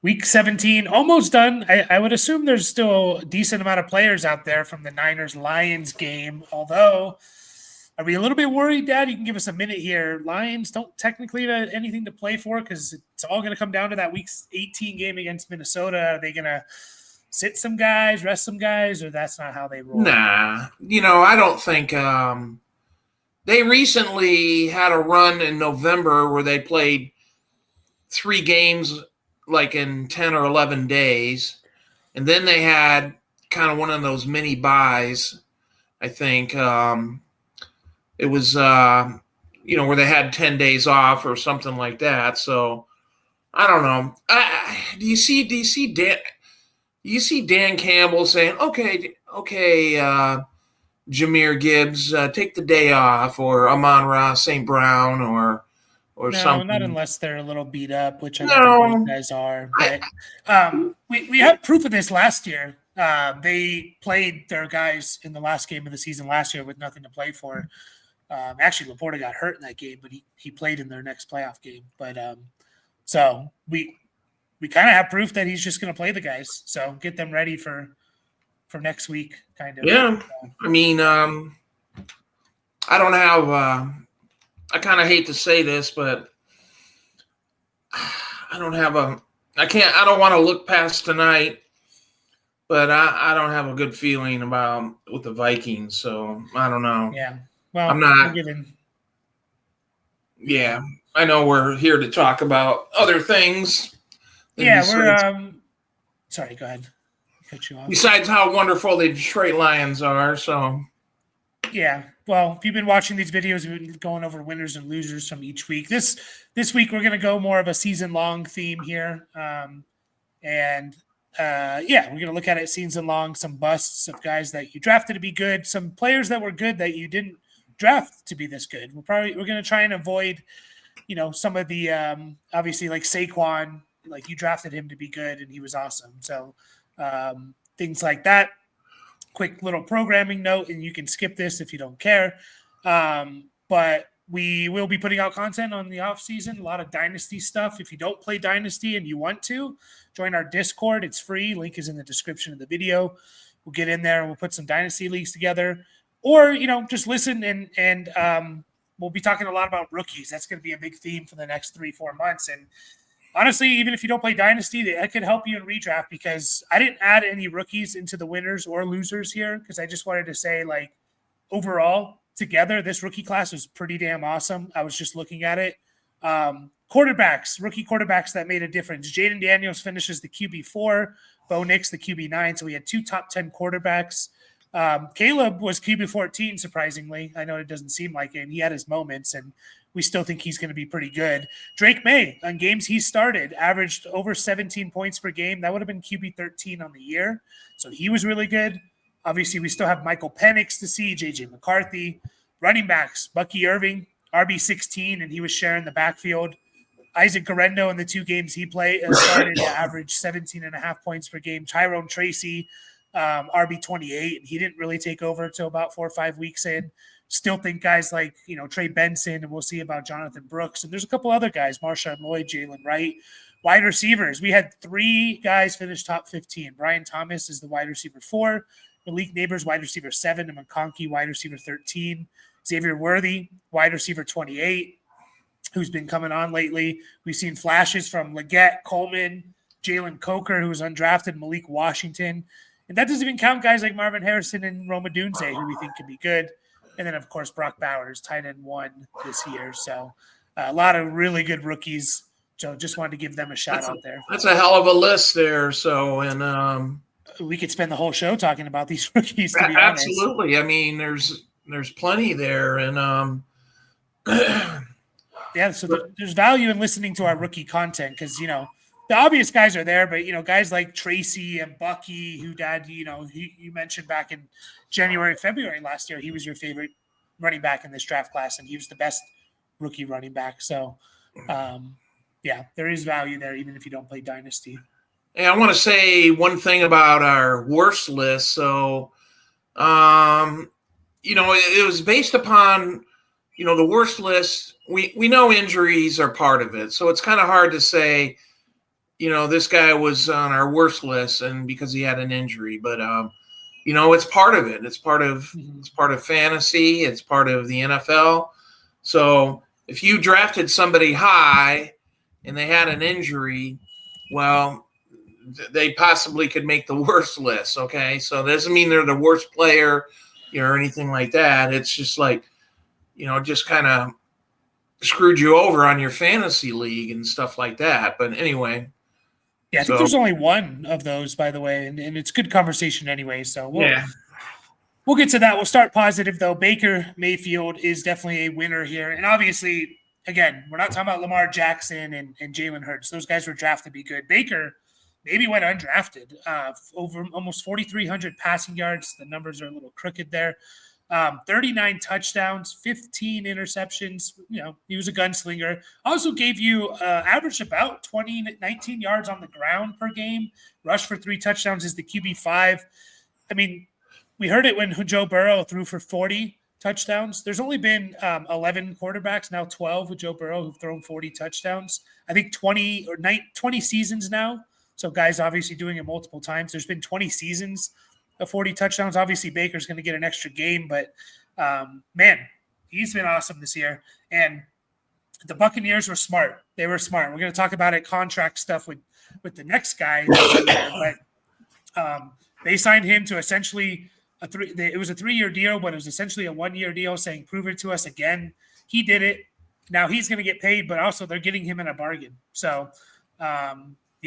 Week 17, almost done. I would assume there's still a decent amount of players out there from the Niners-Lions game, although are we a little bit worried, Dad? You can give us a minute here. Lions don't technically have anything to play for because it's all going to come down to that Week 18 game against Minnesota. Are they going to sit some guys, rest some guys, or that's not how they roll? Nah, I don't think they recently had a run in November where they played 3 games like in 10 or 11 days. And then they had kind of one of those mini buys, I think. It was, where they had 10 days off or something like that. So I don't know. Do you see Dan Campbell saying, okay, Jahmyr Gibbs, take the day off, or Amon-Ra St. Brown, or No, something? not unless they're a little beat up, which I don't think those No. guys are. But we had proof of this last year. They played their guys in the last game of the season last year with nothing to play for. Actually, Laporta got hurt in that game, but he played in their next playoff game. But so we kind of have proof that he's just going to play the guys. So get them ready for next week, kind of. Yeah, I mean, I don't have. I kind of hate to say this, but I don't have a. I don't want to look past tonight, but I don't have a good feeling about with the Vikings. So I don't know. Yeah. Well, I'm not. Given. Yeah, I know we're here to talk about other things. Yeah, we're. Sorry, go ahead. Cut you off. Besides how wonderful the Detroit Lions are, so. Yeah, well, if you've been watching these videos, we've been going over winners and losers from each week. This week, we're going to go more of a season-long theme here. We're going to look at it season-long, some busts of guys that you drafted to be good, some players that were good that you didn't draft to be this good. We're going to try and avoid, some of the, obviously, like Saquon, like you drafted him to be good and he was awesome. So things like that. Quick little programming note, and you can skip this if you don't care. But we will be putting out content on the off season, a lot of Dynasty stuff. If you don't play Dynasty and you want to, join our Discord. It's free. Link is in the description of the video. We'll get in there and we'll put some Dynasty leagues together. Or, just listen and we'll be talking a lot about rookies. That's going to be a big theme for the next 3-4 months. And honestly, even if you don't play Dynasty, that could help you in redraft because I didn't add any rookies into the winners or losers here because I just wanted to say, like, overall, together, this rookie class was pretty damn awesome. I was just looking at it. Quarterbacks, rookie quarterbacks that made a difference. Jaden Daniels finishes the QB4, Bo Nix the QB9, so we had 2 top 10 quarterbacks. Caleb was QB14, surprisingly. I know it doesn't seem like it, and he had his moments, and we still think he's going to be pretty good. Drake May, on games he started, averaged over 17 points per game. That would have been QB13 on the year. So he was really good. Obviously, we still have Michael Penix to see, J.J. McCarthy. Running backs, Bucky Irving, RB16, and he was sharing the backfield. Isaac Garendo in the 2 games he started to average 17.5 points per game. Tyrone Tracy, RB28, and he didn't really take over until about 4 or 5 weeks in. Still think guys like, Trey Benson, and we'll see about Jonathan Brooks. And there's a couple other guys, Marshawn Lloyd, Jalen Wright. Wide receivers, we had 3 guys finish top 15. Brian Thomas is the wide receiver 4. Malik Neighbors, wide receiver 7. And McConkey, wide receiver 13. Xavier Worthy, wide receiver 28, who's been coming on lately. We've seen flashes from Leggett, Coleman, Jalen Coker, who was undrafted, Malik Washington. And that doesn't even count guys like Marvin Harrison and Roma Dunze, who we think can be good. And then, of course, Brock Bowers, tight end 1 this year. So a lot of really good rookies. So just wanted to give them a shout out there. That's a hell of a list there. So, and we could spend the whole show talking about these rookies, to be honest. Absolutely. I mean, there's plenty there. And yeah, so there's value in listening to our rookie content because, the obvious guys are there, but, guys like Tracy and Bucky, who dad, you mentioned back in January, February last year, he was your favorite running back in this draft class, and he was the best rookie running back. So, yeah, there is value there, even if you don't play Dynasty. Hey, I want to say one thing about our worst list. So, it was based upon, the worst list. We know injuries are part of it. So it's kind of hard to say, this guy was on our worst list, and because he had an injury. But it's part of it. It's part of fantasy. It's part of the NFL. So if you drafted somebody high and they had an injury, well, they possibly could make the worst list. Okay, so it doesn't mean they're the worst player, or anything like that. It's just like, just kind of screwed you over on your fantasy league and stuff like that. But anyway. Yeah, I think there's only one of those, by the way, and it's good conversation anyway. So we'll get to that. We'll start positive, though. Baker Mayfield is definitely a winner here. And obviously, again, we're not talking about Lamar Jackson and Jalen Hurts. Those guys were drafted to be good. Baker maybe went undrafted, over almost 4,300 passing yards. The numbers are a little crooked there. 39 touchdowns, 15 interceptions. He was a gunslinger. Also gave you averaged about 19 yards on the ground per game. Rushed for 3 touchdowns is the QB5. I mean, we heard it when Joe Burrow threw for 40 touchdowns. There's only been 11 quarterbacks, now 12 with Joe Burrow, who've thrown 40 touchdowns. I think 20 seasons now. So guys obviously doing it multiple times. There's been 20 seasons of 40 touchdowns. Obviously, Baker's going to get an extra game, but man, he's been awesome this year. And the Buccaneers were smart. They were smart. We're going to talk about it, contract stuff with the next guy. But they signed him to essentially it was a 3-year deal, but it was essentially a 1-year deal saying, prove it to us again. He did it. Now he's going to get paid, but also they're getting him in a bargain. So,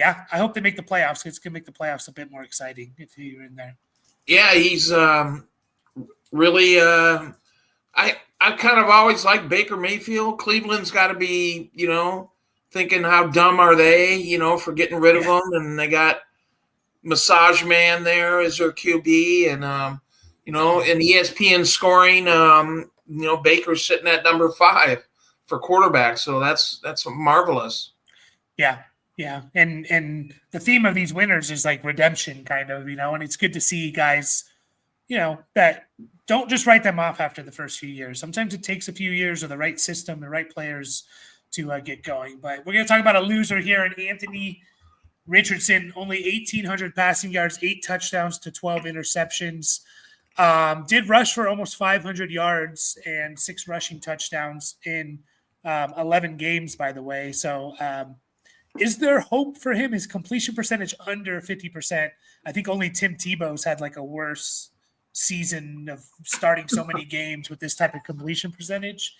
I hope they make the playoffs. It's going to make the playoffs a bit more exciting if you're in there. Yeah, he's really I kind of always liked Baker Mayfield. Cleveland's got to be, thinking how dumb are they, for getting rid of him. And they got Massage Man there as their QB. And, in ESPN scoring, Baker's sitting at number 5 for quarterback. So that's marvelous. Yeah. Yeah, and the theme of these winners is like redemption, kind of, and it's good to see guys, that don't just write them off after the first few years. Sometimes it takes a few years or the right system, the right players to get going. But we're going to talk about a loser here, and Anthony Richardson, only 1,800 passing yards, 8 touchdowns to 12 interceptions. Did rush for almost 500 yards and 6 rushing touchdowns in 11 games, by the way. So, is there hope for him? His completion percentage under 50%. I think only Tim Tebow's had like a worse season of starting so many games with this type of completion percentage.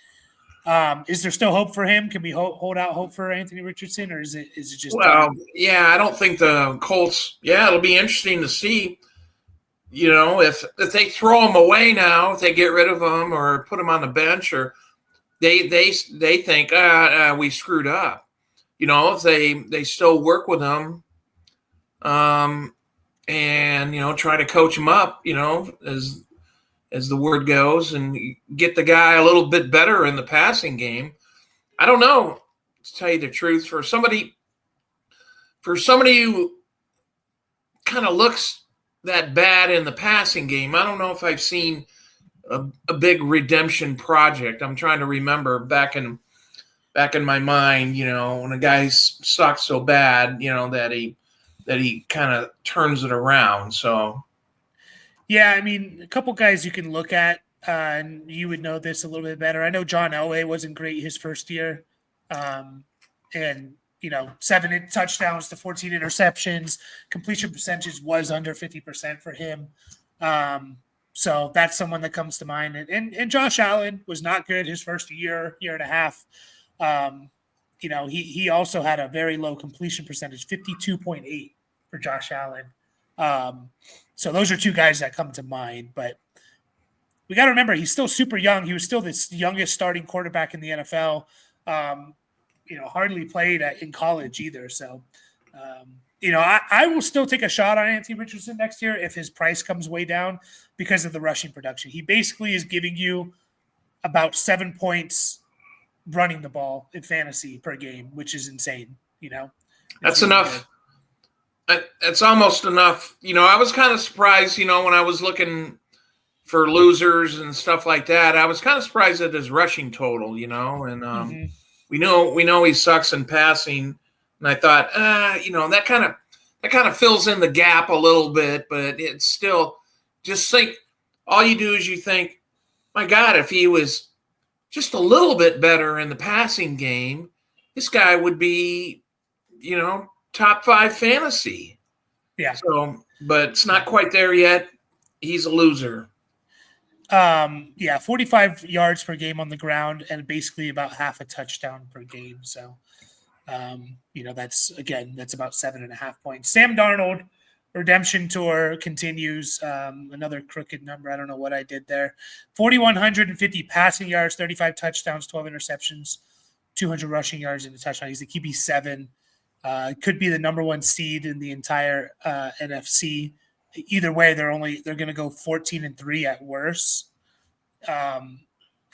Is there still hope for him? Can we hold out hope for Anthony Richardson, or is it just? Well, I don't think the Colts. Yeah, it'll be interesting to see. If they throw him away now, if they get rid of him or put him on the bench, or they think we screwed up. If they still work with him, and try to coach him up, as the word goes, and get the guy a little bit better in the passing game. I don't know, to tell you the truth, for somebody who kind of looks that bad in the passing game, I don't know if I've seen a big redemption project. I'm trying to remember back in my mind, when a guy sucks so bad, that he kind of turns it around. So, yeah, I mean, a couple guys you can look at, and you would know this a little bit better. I know John Elway wasn't great his first year, and 7 touchdowns to 14 interceptions. Completion percentage was under 50% for him. So that's someone that comes to mind. And Josh Allen was not good his first year and a half. He also had a very low completion percentage, 52.8 for Josh Allen. So those are 2 guys that come to mind, but we got to remember he's still super young. He was still the youngest starting quarterback in the NFL. Hardly played in college either. So, I will still take a shot on Anthony Richardson next year if his price comes way down because of the rushing production. He basically is giving you about 7 points running the ball in fantasy per game, which is insane. That's enough. It's almost enough. I was kind of surprised, when I was looking for losers and stuff like that. I was kind of surprised at his rushing total, and we know he sucks in passing. And I thought, that kind of fills in the gap a little bit, but it's still just think. All you do is you think, my God, if he was just a little bit better in the passing game, this guy would be, top 5 fantasy. Yeah. So, but it's not quite there yet. He's a loser. 45 yards per game on the ground and basically about half a touchdown per game. So, that's about 7.5 points. Sam Darnold redemption tour continues. Another crooked number. I don't know what I did there. 4,150 passing yards, 35 touchdowns, 12 interceptions, 200 rushing yards in the touchdown. He's the QB7. Could be the number 1 seed in the entire NFC. Either way, they're going to go 14-3 at worst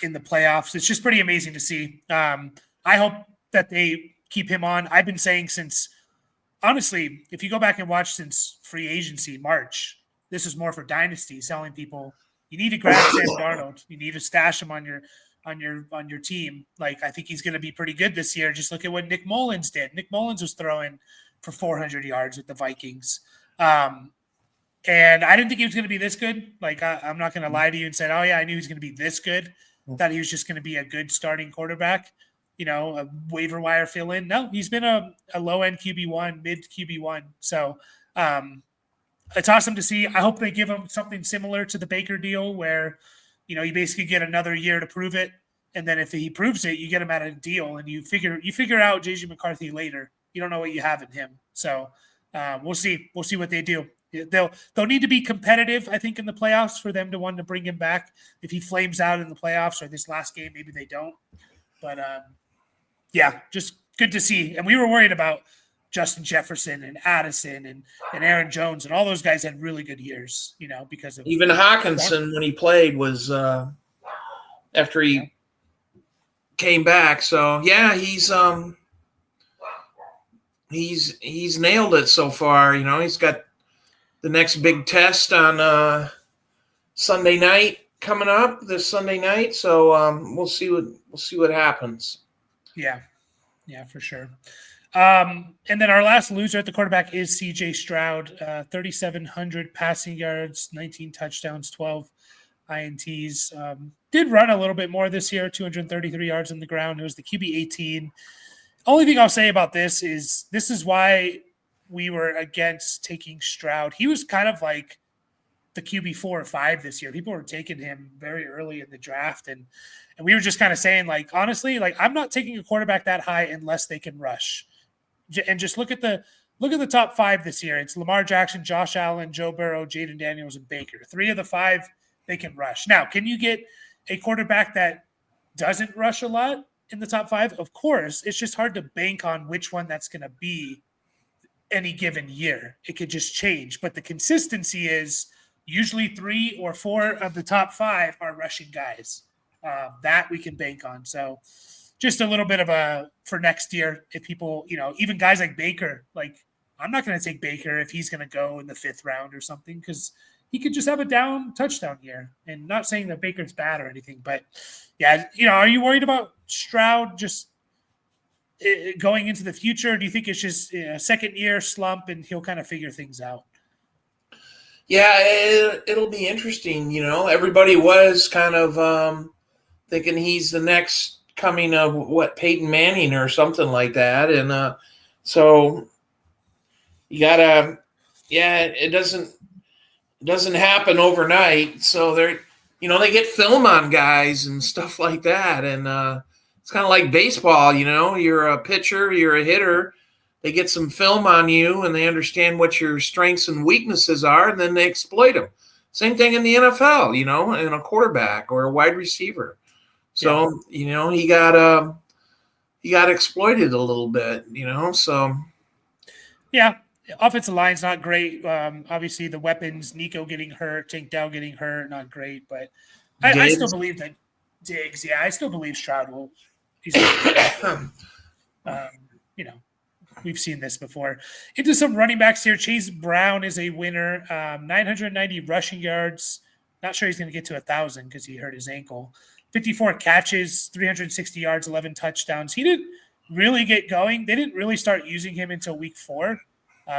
in the playoffs. It's just pretty amazing to see. I hope that they keep him on. I've been saying since, honestly, if you go back and watch since free agency March, this is more for dynasty, selling people. You need to grab Sam Darnold. You need to stash him on your team. Like, I think he's going to be pretty good this year. Just look at what Nick Mullins did. Nick Mullins was throwing for 400 yards with the Vikings. And I didn't think he was going to be this good. Like, I'm not going to lie to you and say, oh, yeah, I knew he was going to be this good. Thought he was just going to be a good starting quarterback, a waiver wire fill in. No, he's been a low-end QB1, mid QB1. So it's awesome to see. I hope they give him something similar to the Baker deal where, you basically get another year to prove it. And then if he proves it, you get him at a deal and you figure out J.J. McCarthy later. You don't know what you have in him. So we'll see. We'll see what they do. They'll need to be competitive, I think, in the playoffs for them to want to bring him back. If he flames out in the playoffs or this last game, maybe they don't. But, just good to see. And we were worried about Justin Jefferson and Addison and Aaron Jones, and all those guys had really good years, because of even Hawkinson when he played was after he came back. So yeah, he's nailed it so far. He's got the next big test on Sunday night coming up this Sunday night. So we'll see what happens. Yeah, for sure. And then our last loser at the quarterback is C.J. Stroud, 3,700 passing yards, 19 touchdowns, 12 INTs. Did run a little bit more this year, 233 yards on the ground. It was the QB 18. Only thing I'll say about this is why we were against taking Stroud. He was kind of like the QB 4 or 5 this year. People were taking him very early in the draft, and we were just kind of saying, like, honestly, like, I'm not taking a quarterback that high unless they can rush. And just look at the top 5 this year. It's Lamar Jackson, Josh Allen, Joe Burrow, Jaden Daniels, and Baker. 3 of the 5 they can rush. Now, can you get a quarterback that doesn't rush a lot in the top 5? Of course. It's just hard to bank on which one that's going to be any given year. It could just change. But the consistency is usually 3 or 4 of the top 5 are rushing guys. That we can bank on. So just a little bit of for next year, if people, even guys like Baker, like, I'm not going to take Baker if he's going to go in the 5th round or something, because he could just have a down touchdown year. And not saying that Baker's bad or anything, but yeah, are you worried about Stroud just going into the future? Do you think it's just a second year slump and he'll kind of figure things out? Yeah, it'll be interesting. Everybody was kind of thinking he's the next coming of Peyton Manning or something like that. And so you gotta, it doesn't happen overnight. So they get film on guys and stuff like that. And it's kind of like baseball, you're a pitcher, you're a hitter. They get some film on you and they understand what your strengths and weaknesses are, and then they exploit them. Same thing in the NFL, in a quarterback or a wide receiver. So, he got exploited a little bit, so. Yeah, offensive line's not great. Obviously, the weapons, Nico getting hurt, Tank Dell getting hurt, not great. But I still believe that Diggs, I still believe Stroud will. We've seen this before. Into some running backs here. Chase Brown is a winner. 990 rushing yards. Not sure he's going to get to 1,000 because he hurt his ankle. 54 catches, 360 yards, 11 touchdowns. He really get going. They didn't really start using him until week 4.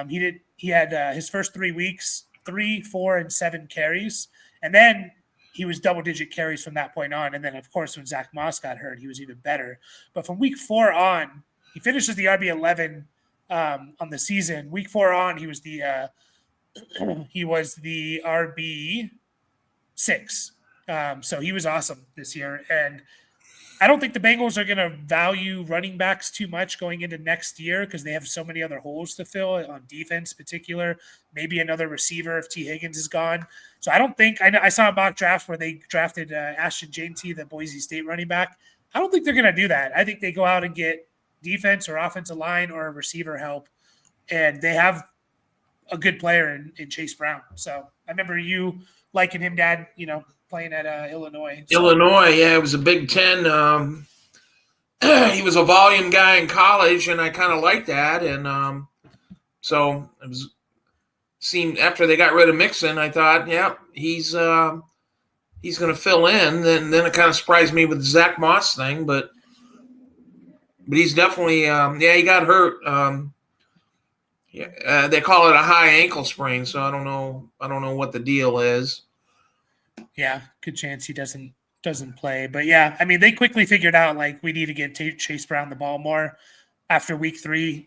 He had his first 3 weeks, 3, 4, and 7 carries, and then he was double-digit carries from that point on. And then, of course, when Zach Moss got hurt, he was even better. But from week 4 on, he finishes the RB11 on the season. Week 4 on, he was the RB6. So he was awesome this year. And I don't think the Bengals are going to value running backs too much going into next year because they have so many other holes to fill on defense, in particular. Maybe another receiver if T. Higgins is gone. So I don't think I saw a mock draft where they drafted Ashton Jeanty, the Boise State running back. I don't think they're going to do that. I think they go out and get defense or offensive line or a receiver help, and they have a good player in Chase Brown. So I remember you liking him, Dad, playing at Illinois. So. Illinois, yeah, it was a Big Ten. He was a volume guy in college, and I kind of liked that. And so it seemed after they got rid of Mixon, I thought, yeah, he's going to fill in. Then it kind of surprised me with the Zach Moss thing, but he's definitely, he got hurt. They call it a high ankle sprain, so I don't know what the deal is. Yeah, good chance he doesn't play. But yeah, I mean, they quickly figured out like we need to get Chase Brown the ball more. After week 3,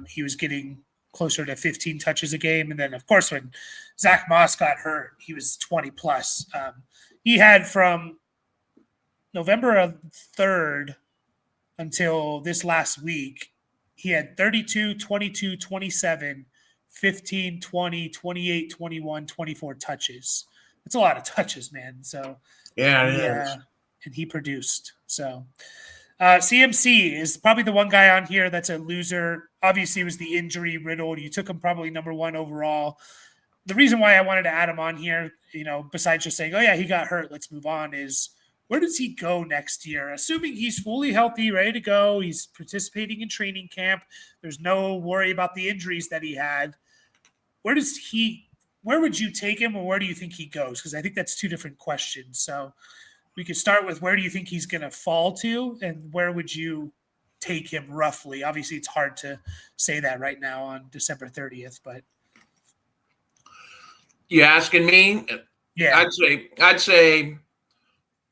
he was getting closer to 15 touches a game, and then of course when Zach Moss got hurt, he was 20 plus. He had from November 3rd until this last week, he had 32, 22, 27, 15, 20, 28, 21, 24 touches. It's a lot of touches, man. So yeah, and he produced. So CMC is probably the one guy on here that's a loser. Obviously, it was the injury riddled. You took him probably number 1 overall. The reason why I wanted to add him on here, besides just saying, oh yeah, he got hurt, let's move on, is where does he go next year? Assuming he's fully healthy, ready to go, he's participating in training camp. There's no worry about the injuries that he had. Where would you take him, or where do you think he goes? Because I think that's 2 different questions. So we could start with where do you think he's going to fall to, and where would you take him roughly? Obviously, it's hard to say that right now on December 30th, but. You asking me? Yeah. I'd say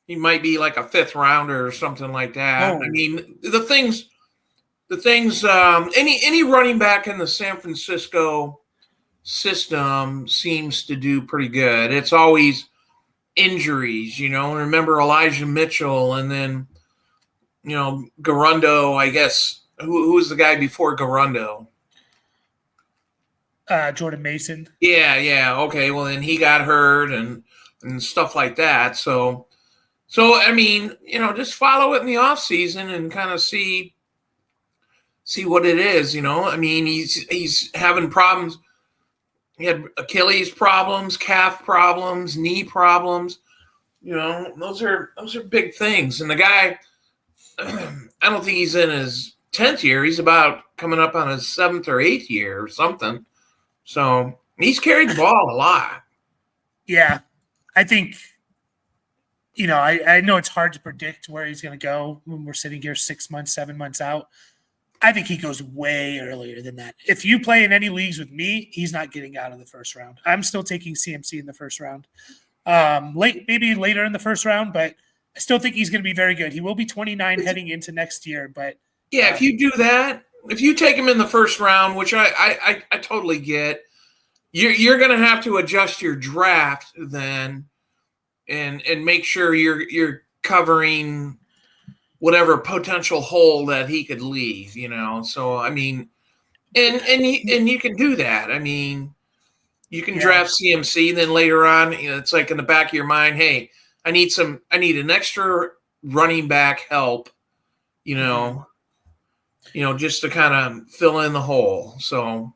he might be like a 5th rounder or something like that. Oh. I mean, the things, any running back in the San Francisco system seems to do pretty good. It's always injuries, remember Elijah Mitchell, and then, Garundo, I guess. Who was the guy before Garundo? Jordan Mason. Yeah. Okay. Well, then he got hurt and stuff like that. So I mean, just follow it in the off season and kind of see what it is. I mean, he's having problems. He had Achilles problems, calf problems, knee problems. Those are big things. And the guy, I don't think he's in his 10th year. He's about coming up on his 7th or 8th year or something. So he's carried the ball a lot. Yeah, I think, I know it's hard to predict where he's going to go when we're sitting here 6 months, 7 months out. I think he goes way earlier than that. If you play in any leagues with me, he's not getting out of the first round. I'm still taking CMC in the first round. Maybe later in the first round, but I still think he's going to be very good. He will be 29 heading into next year. But yeah, if you do that, if you take him in the first round, which I totally get, you're going to have to adjust your draft then, and make sure you're covering whatever potential hole that he could leave. So I mean, and you can do that. I mean, you can draft CMC, then later on, it's like in the back of your mind, hey, I need an extra running back help, just to kind of fill in the hole. So,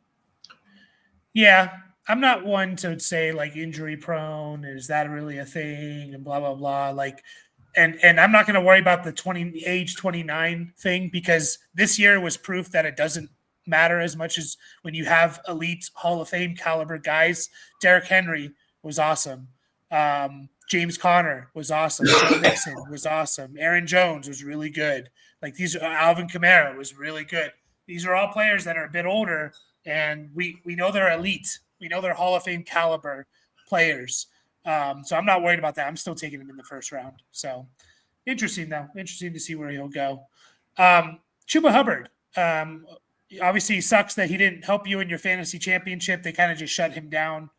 yeah, I'm not one to say like injury prone. Is that really a thing? And blah, blah, blah. Like, and I'm not going to worry about the age 29 thing, because this year was proof that it doesn't matter as much as when you have elite Hall of Fame caliber guys. Derrick Henry was awesome. James Conner was awesome. Joe Mixon was awesome. Aaron Jones was really good. Like these, Alvin Kamara was really good. These are all players that are a bit older, and we know they're elite. We know they're Hall of Fame caliber players. So I'm not worried about that. I'm still taking him in the first round. So interesting, though. Interesting to see where he'll go. Chuba Hubbard. Obviously, sucks that he didn't help you in your fantasy championship. They kind of just shut him down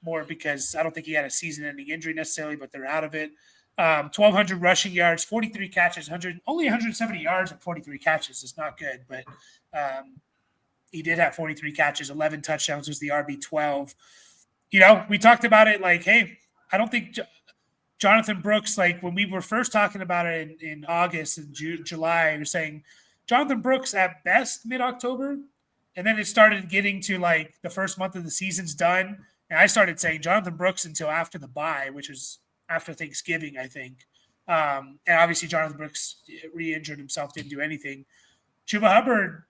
more because I don't think he had a season-ending injury necessarily, but they're out of it. 1,200 rushing yards, 43 catches, only 170 yards and 43 catches is not good, but he did have 43 catches, 11 touchdowns, was the RB12. We talked about it like, hey, I don't think Jonathan Brooks, like when we were first talking about it in August and July, we were saying Jonathan Brooks at best mid-October, and then it started getting to like the first month of the season's done, and I started saying Jonathan Brooks until after the bye, which is after Thanksgiving, I think. And obviously Jonathan Brooks re-injured himself, didn't do anything. Chuba Hubbard,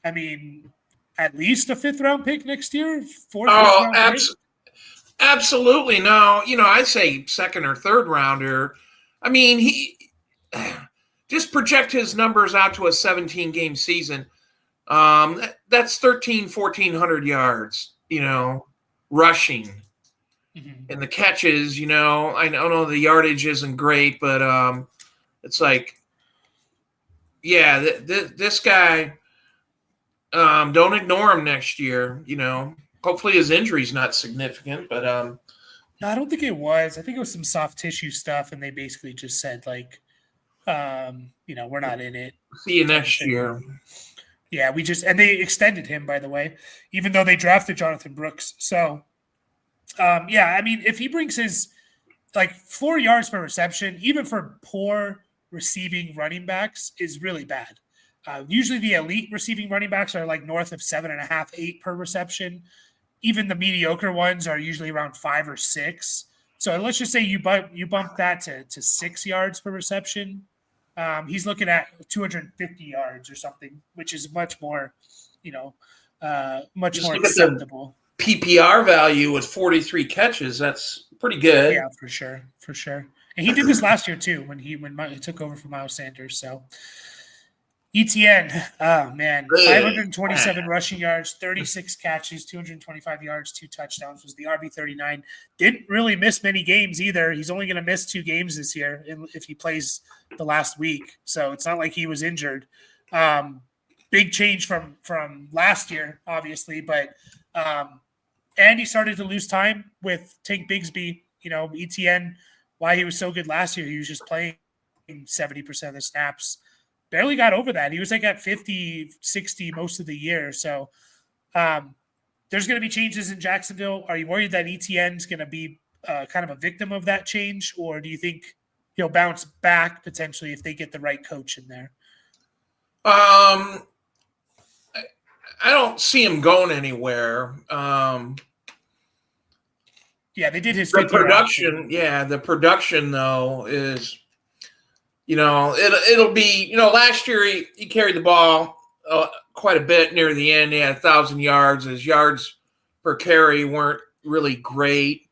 I mean, at least a fifth-round pick next year, fifth round pick. Absolutely. No, I say second or third rounder. I mean, he just project his numbers out to a 17-game season. That's 1,400 yards, rushing. Mm-hmm. And the catches, I know the yardage isn't great, but it's like, yeah, this guy, don't ignore him next year, Hopefully his injury's not significant, but no, I don't think it was. I think it was some soft tissue stuff, and they basically just said like, we're not in it. See you next year. Yeah, and they extended him, by the way, even though they drafted Jonathan Brooks. So, I mean, if he brings his like 4 yards per reception, even for poor receiving running backs, is really bad. Usually the elite receiving running backs are like north of 7.5, 8 per reception. Even the mediocre ones are usually around 5 or 6. So let's just say you bump that to 6 yards per reception. He's looking at 250 yards or something, which is much more, much just more acceptable. PPR value with 43 catches. That's pretty good. Yeah, for sure. And he did this last year too when he took over for Miles Sanders. So ETN, oh man, 527 rushing yards, 36 catches, 225 yards, 2 touchdowns, was the RB39. Didn't really miss many games either. He's only going to miss 2 games this year if he plays the last week. So it's not like he was injured. Big change from last year, obviously, but and he started to lose time with Tank Bigsby. ETN, why he was so good last year, he was just playing 70% of the snaps. Barely got over that. He was like at 50, 60 most of the year. So there's going to be changes in Jacksonville. Are you worried that ETN's going to be kind of a victim of that change? Or do you think he'll bounce back potentially if they get the right coach in there? I don't see him going anywhere. Yeah, they did his production. Yeah, the production, though, is – it'll be, last year he carried the ball quite a bit near the end. He had 1,000 yards. His yards per carry weren't really great.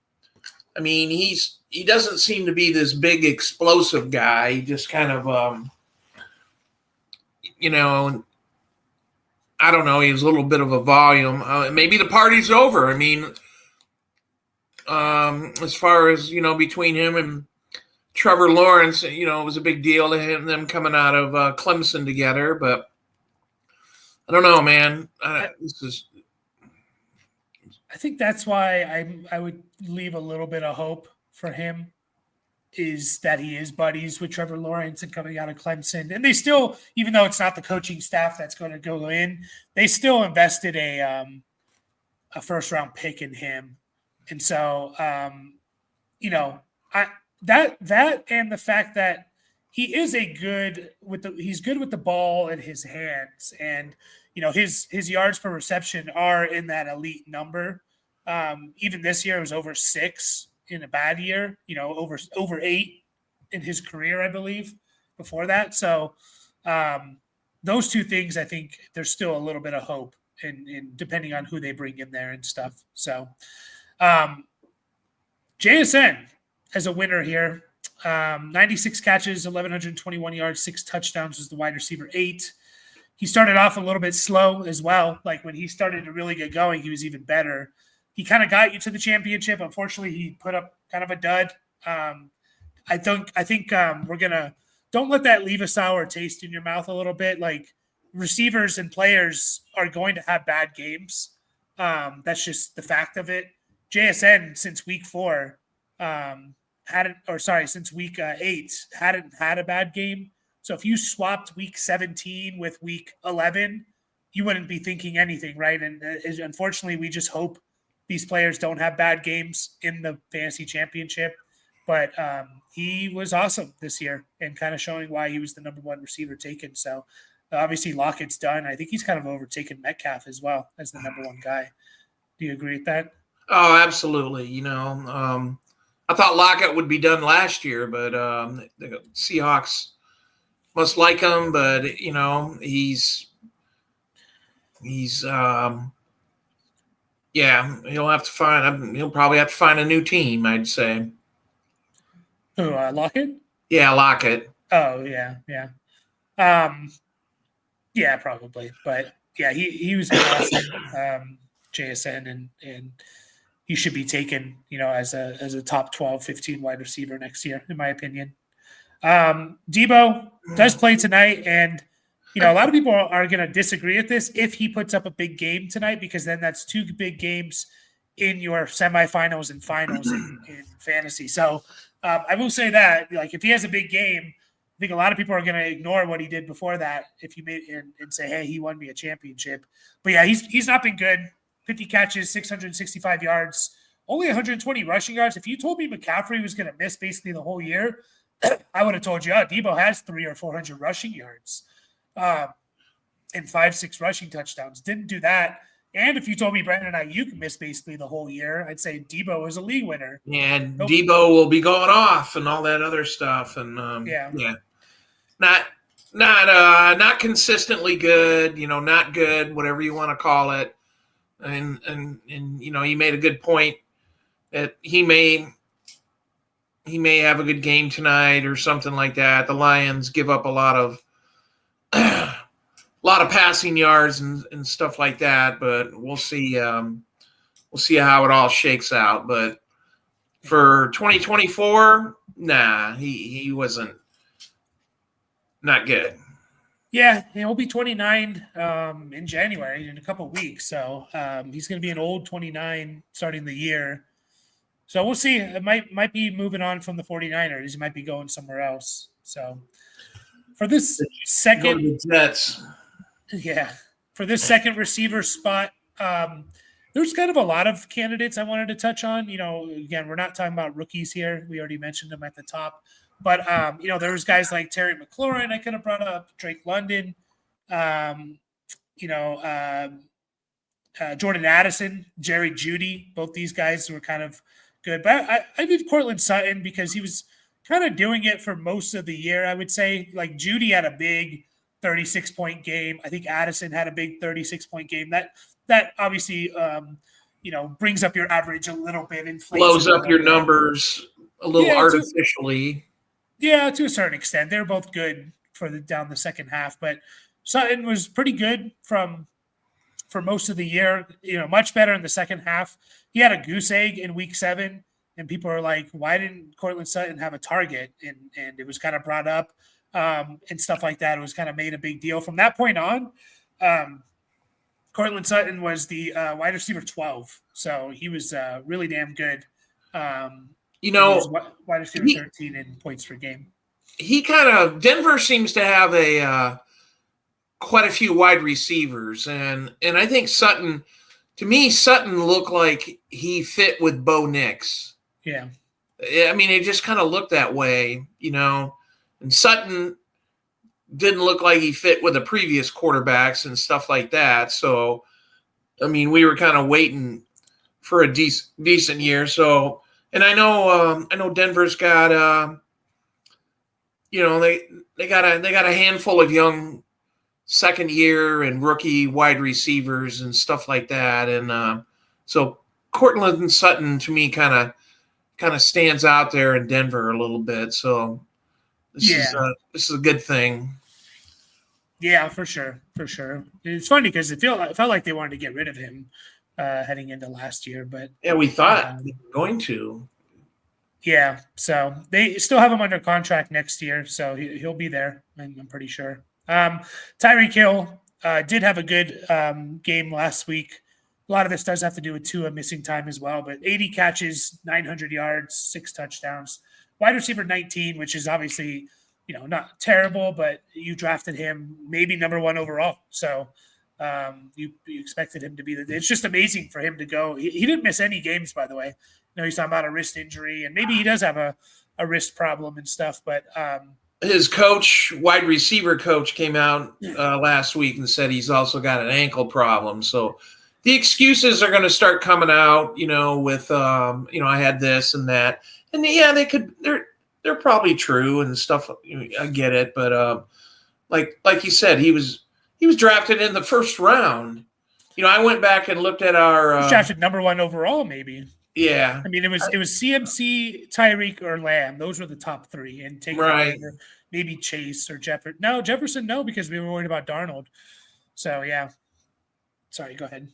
I mean, he doesn't seem to be this big explosive guy. He just kind of, I don't know. He has a little bit of a volume. Maybe the party's over. I mean, as far as, between him and Trevor Lawrence, it was a big deal to them coming out of Clemson together, but I don't know, man. I think that's why I would leave a little bit of hope for him, is that he is buddies with Trevor Lawrence and coming out of Clemson. And they still, even though it's not the coaching staff that's going to go in, they still invested a first-round pick in him. And so, that and the fact that he is he's good with the ball in his hands, and his yards per reception are in that elite number. Even this year it was over 6 in a bad year, over 8 in his career, I believe, before that. So those 2 things, I think there's still a little bit of hope in depending on who they bring in there and stuff. So JSN as a winner here. 96 catches, 1,121 yards, 6 touchdowns was the wide receiver 8. He started off a little bit slow as well. Like when he started to really get going, he was even better. He kind of got you to the championship. Unfortunately, he put up kind of a dud. I think we're gonna don't let that leave a sour taste in your mouth a little bit. Like receivers and players are going to have bad games. That's just the fact of it. JSN since week 4 since week 8 hadn't had a bad game. So if you swapped week 17 with week 11, you wouldn't be thinking anything, right? And unfortunately, we just hope these players don't have bad games in the fantasy championship. But he was awesome this year and kind of showing why he was the number 1 receiver taken. So obviously Lockett's done. I think he's kind of overtaken Metcalf as well as the number 1 guy. Do you agree with that? Oh, absolutely. I thought Lockett would be done last year, but the Seahawks must like him. But he's he'll probably have to find a new team, I'd say. Who, Lockett? Yeah, Lockett. Oh, yeah. Yeah, probably. But yeah, he was awesome, JSN, and he should be taken, as a top 12, 15 wide receiver next year, in my opinion. Debo does play tonight, and a lot of people are going to disagree with this if he puts up a big game tonight, because then that's 2 big games in your semifinals and finals in fantasy. So I will say that, like, if he has a big game, I think a lot of people are going to ignore what he did before that if you made and say, hey, he won me a championship. But yeah, he's not been good. 50 catches, 665 yards, only 120 rushing yards. If you told me McCaffrey was going to miss basically the whole year, I would have told you, Debo has 300 or 400 rushing yards and 5-6 rushing touchdowns. Didn't do that. And if you told me Brandon Ayuk missed basically the whole year, I'd say Debo is a league winner. And Debo will be going off and all that other stuff. And not consistently good, not good, whatever you want to call it. And you made a good point that he may have a good game tonight or something like that. The Lions give up a lot of passing yards and stuff like that, but we'll see how it all shakes out. But for 2024, he wasn't not good. Yeah, he'll be 29 in January, in a couple of weeks. So he's going to be an old 29 starting the year. So we'll see. It might be moving on from the 49ers. He might be going somewhere else. So for this second Jets. Yeah. For this second receiver spot, there's kind of a lot of candidates I wanted to touch on. Again, we're not talking about rookies here. We already mentioned them at the top. But, there was guys like Terry McLaurin I could have brought up, Drake London, Jordan Addison, Jerry Jeudy. Both these guys were kind of good. But I did Cortland Sutton because he was kind of doing it for most of the year, I would say. Like Jeudy had a big 36-point game. I think Addison had a big 36-point game. That obviously, brings up your average a little bit. Blows up your numbers a little artificially. To a certain extent. They're both good for down the second half, but Sutton was pretty good for most of the year, much better in the second half. He had a goose egg in week 7, and people are like, why didn't Cortland Sutton have a target? And it was kind of brought up and stuff like that. It was kind of made a big deal. From that point on, Cortland Sutton was the wide receiver 12. So he was really damn good. Wide receiver 13 in points per game. Denver seems to have quite a few wide receivers, and I think Sutton looked like he fit with Bo Nix. Yeah. I mean, it just kind of looked that way, and Sutton didn't look like he fit with the previous quarterbacks and stuff like that. So, I mean, we were kind of waiting for a decent year. So, and I know Denver's got they got a handful of young second year and rookie wide receivers and stuff like that. And so Cortland Sutton to me kind kind of stands out there in Denver a little bit. So this is a good thing. Yeah, for sure, for sure. It's funny because it felt like they wanted to get rid of him heading into last year, but Yeah, we thought they were going to. yeah. So they still have him under contract next year, so he'll be there. I'm pretty sure. Tyreek Hill did have a good game last week. A lot of this does have to do with Tua missing time as well, but 80 catches, 900 yards, 6 touchdowns. Wide receiver 19, which is obviously, not terrible, but you drafted him maybe number 1 overall. So you expected him to be it's just amazing for him to go. He didn't miss any games, by the way. He's talking about a wrist injury, and maybe he does have a wrist problem and stuff, but his coach, wide receiver coach, came out last week and said he's also got an ankle problem. So the excuses are going to start coming out, with, I had this and that. And yeah, they're probably true and stuff. I get it. But like you said, he was drafted in the first round. I went back and looked at our drafted number 1 overall, maybe. Yeah. I mean, it was CMC, Tyreek, or Lamb. Those were the top 3. And take maybe Chase or Jefferson. No, Jefferson, no, because we were worried about Darnold. So yeah. Sorry, go ahead.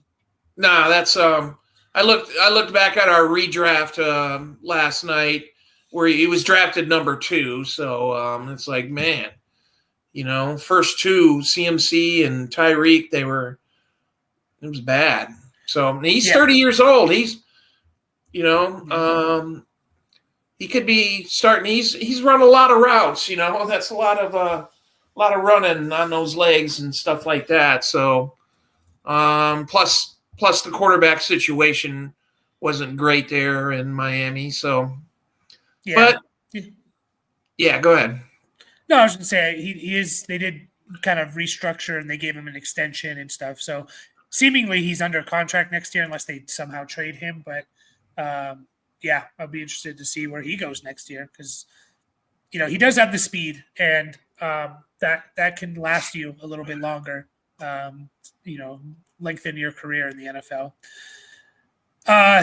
No, that's I looked back at our redraft last night where he was drafted number 2. So it's like, man, first 2, CMC and Tyreek, it was bad. So he's 30 years old. He's he could be starting. He's run a lot of routes. That's a lot of running on those legs and stuff like that. So, plus the quarterback situation wasn't great there in Miami. So, yeah. But yeah, go ahead. No, I was going to say he is. They did kind of restructure and they gave him an extension and stuff. So, seemingly he's under contract next year unless they somehow trade him. But yeah, I'll be interested to see where he goes next year because, he does have the speed and that can last you a little bit longer, lengthen your career in the NFL.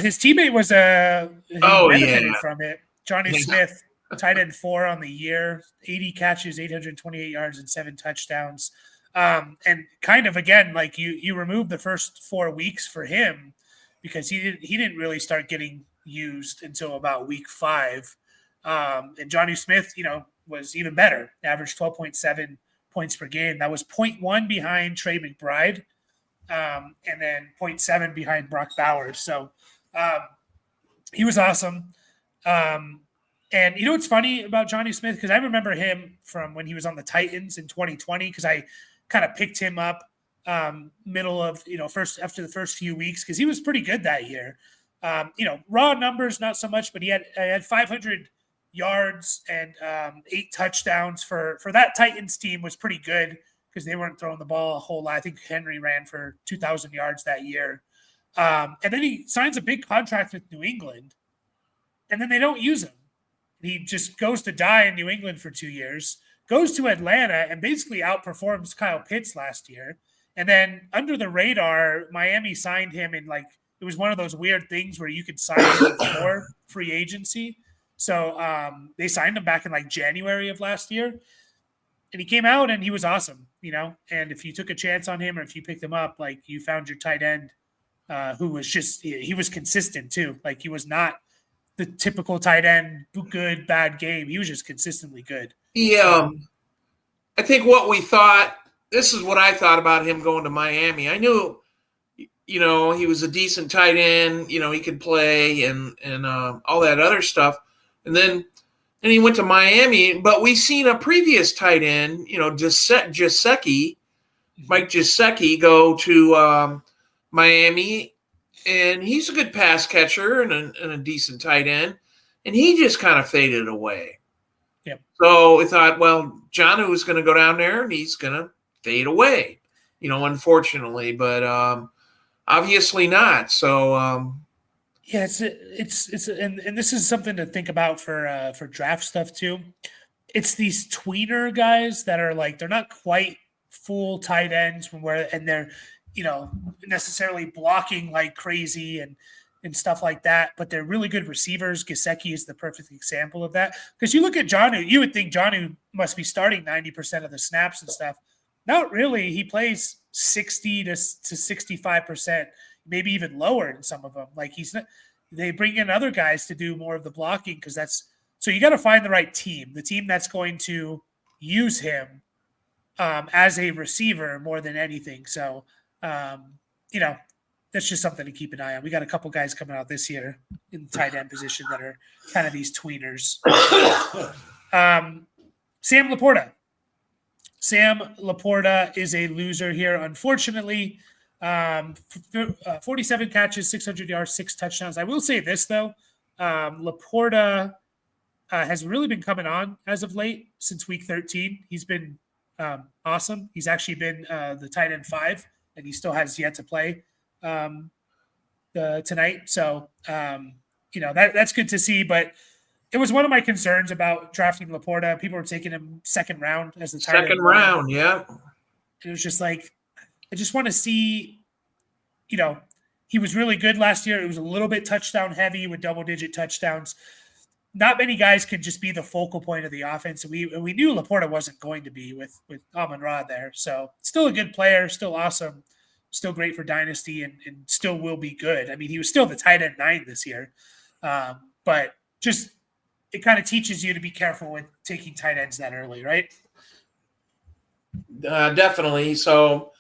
His teammate was benefited from it. Johnny Smith, tight end 4 on the year, 80 catches, 828 yards, and 7 touchdowns. And kind of, again, like you removed the first 4 weeks for him because he didn't really start getting used until about week 5. And Johnny Smith, was even better, averaged 12.7 points per game. That was 0.1 behind Trey McBride, and then 0.7 behind Brock Bowers. So he was awesome. And what's funny about Johnny Smith? Because I remember him from when he was on the Titans in 2020, because I kind of picked him up middle of, first after the first few weeks, because he was pretty good that year. Raw numbers, not so much, but he had 500 yards and 8 touchdowns for that Titans team was pretty good because they weren't throwing the ball a whole lot. I think Henry ran for 2,000 yards that year. And then he signs a big contract with New England, and then they don't use him. He just goes to die in New England for 2 years, goes to Atlanta, and basically outperforms Kyle Pitts last year. And then under the radar, Miami signed him in it was one of those weird things where you could sign him before free agency. So they signed him back in January of last year. And he came out and he was awesome, And if you took a chance on him or if you picked him up, you found your tight end who was he was consistent too. He was not the typical tight end, good, bad game. He was just consistently good. Yeah. I think this is what I thought about him going to Miami. I knew, he was a decent tight end, he could play and all that other stuff. And then he went to Miami, but we've seen a previous tight end, Gesicki, Mike Gesicki, go to Miami, and he's a good pass catcher and a decent tight end, and he just kind of faded away. Yep. So we thought, well, Jonnu was going to go down there, and he's going to fade away, unfortunately, but obviously not. So yeah, it's and this is something to think about for draft stuff too. It's these tweener guys that are they're not quite full tight ends and they're necessarily blocking like crazy and and stuff like that, but they're really good receivers. Gesicki is the perfect example of that. Because you look at Jonnu, you would think Jonnu must be starting 90% of the snaps and stuff. Not really. He plays 60 to 65%, maybe even lower in some of them. Like he's not. They bring in other guys to do more of the blocking because that's so you got to find the right team, the team that's going to use him as a receiver more than anything. So, that's just something to keep an eye on. We got a couple guys coming out this year in the tight end position that are kind of these tweeners. Sam Laporta. Sam Laporta is a loser here, unfortunately. 47 catches, 600 yards, 6 touchdowns. I will say this, though. Laporta has really been coming on as of late since week 13. He's been awesome. He's actually been the tight end 5, and he still has yet to play tonight. So, that's good to see. But it was one of my concerns about drafting Laporta. People were taking him second round as the tight end. Second round, yeah. And it was just like, I just want to see, he was really good last year. It was a little bit touchdown heavy with double-digit touchdowns. Not many guys could just be the focal point of the offense. We knew Laporta wasn't going to be with Amon-Ra there. So still a good player, still awesome, still great for Dynasty, and still will be good. I mean, he was still the tight end 9 this year. But just it kind of teaches you to be careful with taking tight ends that early, right? Definitely. So,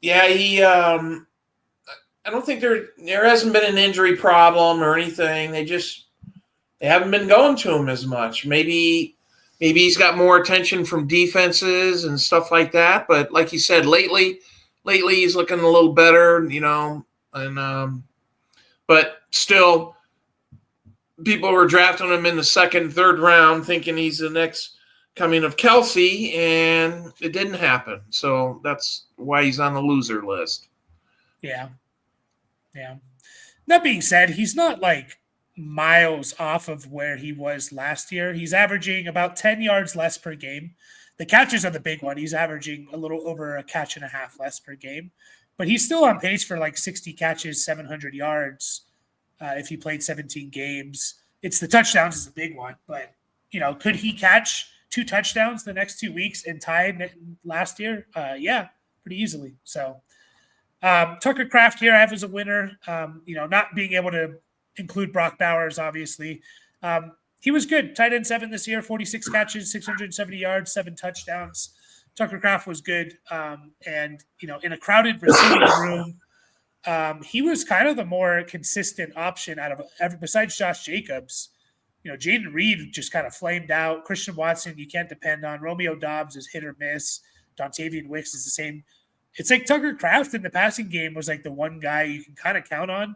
yeah, he I don't think there hasn't been an injury problem or anything. They haven't been going to him as much. Maybe he's got more attention from defenses and stuff like that. But like you said, lately he's looking a little better, and but still people were drafting him in the second, third round thinking he's the next coming of Kelsey, and it didn't happen. So that's why he's on the loser list. Yeah. Yeah. That being said, he's not like miles off of where he was last year. He's averaging about 10 yards less per game. The catches are the big one. He's averaging a little over a catch and a half less per game, but he's still on pace for like 60 catches, 700 yards if he played 17 games. It's the touchdowns is the big one, but could he catch 2 touchdowns the next 2 weeks and tied last year? Yeah, pretty easily. So Tucker Kraft here I have as a winner. Not being able to include Brock Bowers, obviously. He was good. Tight end 7 this year, 46 catches, 670 yards, 7 touchdowns. Tucker Kraft was good. And in a crowded receiving room, he was kind of the more consistent option out of besides Josh Jacobs. Jaden Reed just kind of flamed out. Christian Watson, you can't depend on. Romeo Doubs is hit or miss. Dontavian Wicks is the same. It's like Tucker Kraft in the passing game was like the one guy you can kind of count on,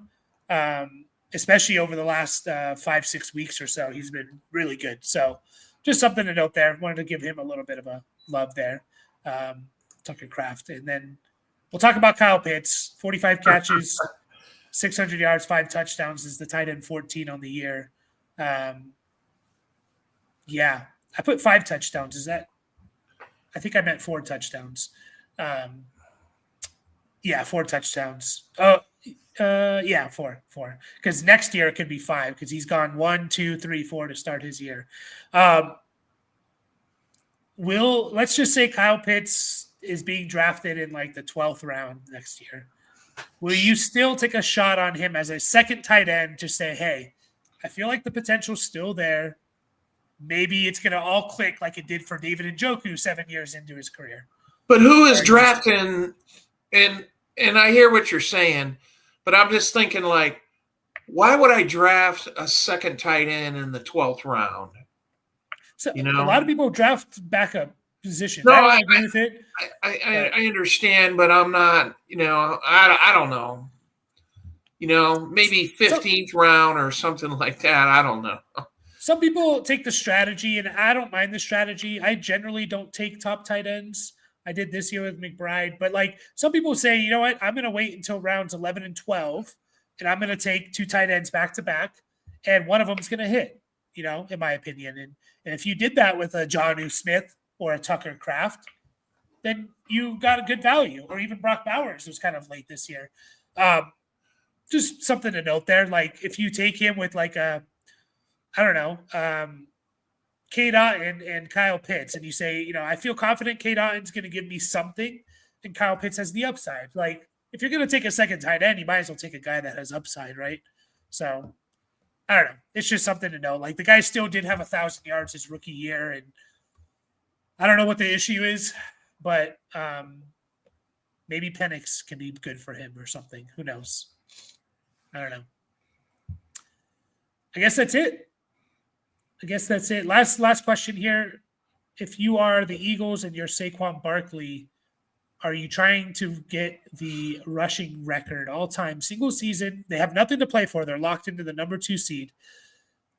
especially over the last 5-6 weeks or so. He's been really good. So just something to note there. Wanted to give him a little bit of a love there, Tucker Kraft. And then we'll talk about Kyle Pitts, 45 catches, 600 yards, 5 touchdowns is the tight end 14 on the year. Yeah, I put 5 touchdowns. I think I meant 4 touchdowns. Yeah, 4 touchdowns. Yeah, 4. Because next year it could be 5 because he's gone 1, 2, 3, 4 to start his year. Let's just say Kyle Pitts is being drafted in like the 12th round next year. Will you still take a shot on him as a second tight end to say, hey, I feel like the potential's still there. Maybe it's going to all click like it did for David Njoku 7 years into his career. But who is drafting and I hear what you're saying, but I'm just thinking like, why would I draft a second tight end in the 12th round? So a lot of people draft backup positions. No, I agree with it. I understand, but I'm not, I don't know. Maybe 15th round or something like that. I don't know. Some people take the strategy, and I don't mind the strategy. I generally don't take top tight ends. I did this year with McBride. But, some people say, you know what, I'm going to wait until rounds 11 and 12, and I'm going to take 2 tight ends back-to-back, and one of them is going to hit, in my opinion. And if you did that with a Jonnu Smith or a Tucker Kraft, then you got a good value. Or even Brock Bowers was kind of late this year. just something to note there. Like if you take him with like I don't know, K. Dotton and Kyle Pitts, and you say, I feel confident K. Dotton's going to give me something, and Kyle Pitts has the upside. Like if you're going to take a second tight end, you might as well take a guy that has upside, right? So I don't know. It's just something to know. Like the guy still did have 1,000 yards his rookie year, and I don't know what the issue is, but maybe Penix can be good for him or something. Who knows? I don't know. I guess that's it. Last question here. If you are the Eagles and you're Saquon Barkley, are you trying to get the rushing record all-time single season? They have nothing to play for. They're locked into the number 2 seed.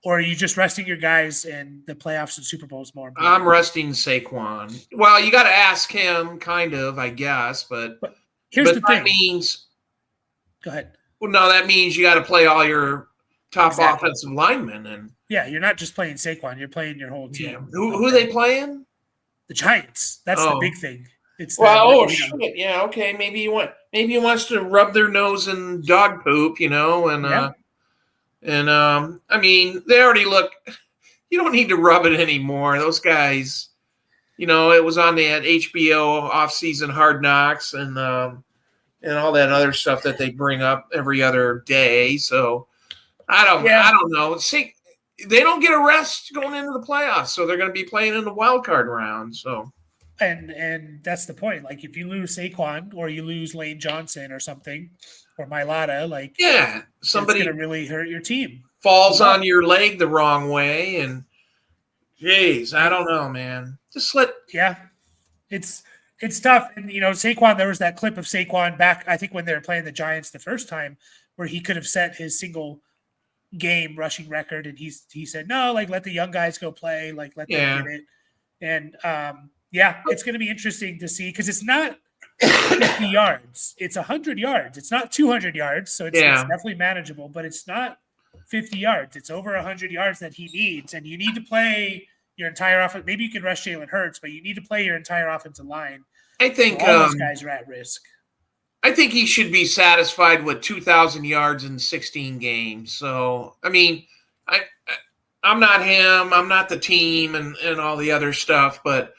Or are you just resting your guys and the playoffs and Super Bowls more important? I'm resting Saquon. Well, you got to ask him, kind of, I guess. But here's the that thing. means – Go ahead. Well, no, that means you got to play all your top offensive linemen. And yeah, you're not just playing Saquon. You're playing your whole team. Yeah. Who are they playing? The Giants. That's the big thing. Shit. Yeah, okay. Maybe he wants to rub their nose in dog poop, and I mean, they already look. You don't need to rub it anymore. Those guys, it was on that HBO off-season Hard Knocks and all that other stuff that they bring up every other day. So I don't know. See, they don't get a rest going into the playoffs, so they're going to be playing in the wild card round. So. And that's the point. Like if you lose Saquon or you lose Lane Johnson or something or Mailata, somebody going to really hurt your team. Falls on your leg the wrong way, and geez, I don't know, man. It's tough. And Saquon, there was that clip of Saquon back, I think when they were playing the Giants the first time, where he could have set his single game rushing record, and he said no, let the young guys go play, let them get it. And it's going to be interesting to see because it's not 50 yards. It's 100 yards. It's not 200 yards. So it's definitely manageable, but it's not 50 yards. It's over 100 yards that he needs. And you need to play your entire offense. Maybe you can rush Jalen Hurts, but you need to play your entire offensive line. I think all those guys are at risk. I think he should be satisfied with 2,000 yards in 16 games. So, I mean, I'm not him. I'm not the team and all the other stuff, but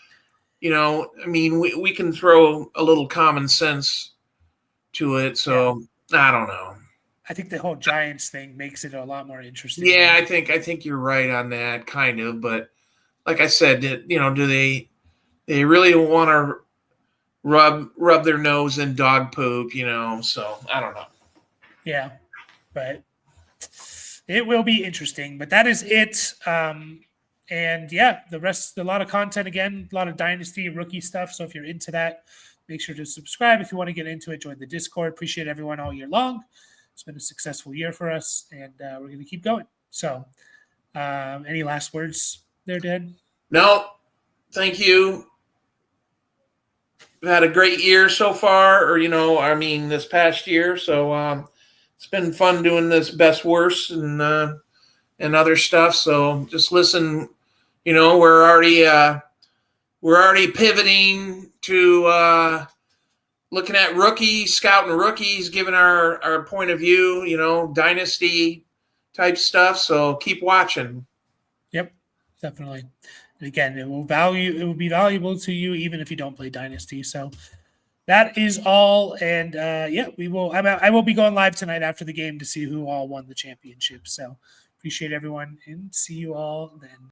I mean, we can throw a little common sense to it. So I don't know. I think the whole Giants thing makes it a lot more interesting. Yeah, I think you're right on that, kind of. But like I said, do they really want to rub their nose in dog poop? So I don't know. Yeah, but it will be interesting. But that is it. And the rest, a lot of content again, a lot of dynasty rookie stuff. So if you're into that, make sure to subscribe. If you want to get into it, join the Discord. Appreciate everyone all year long. It's been a successful year for us, and we're going to keep going. So any last words there, Dad? No, thank you. We've had a great year so far, this past year. So it's been fun doing this best worst and other stuff. So just listen. We're already pivoting to looking at scouting rookies, giving our point of view, dynasty type stuff. So keep watching. Yep, definitely. And again, it will be valuable to you even if you don't play dynasty. So that is all. And we will. I will be going live tonight after the game to see who all won the championship. So appreciate everyone and see you all then.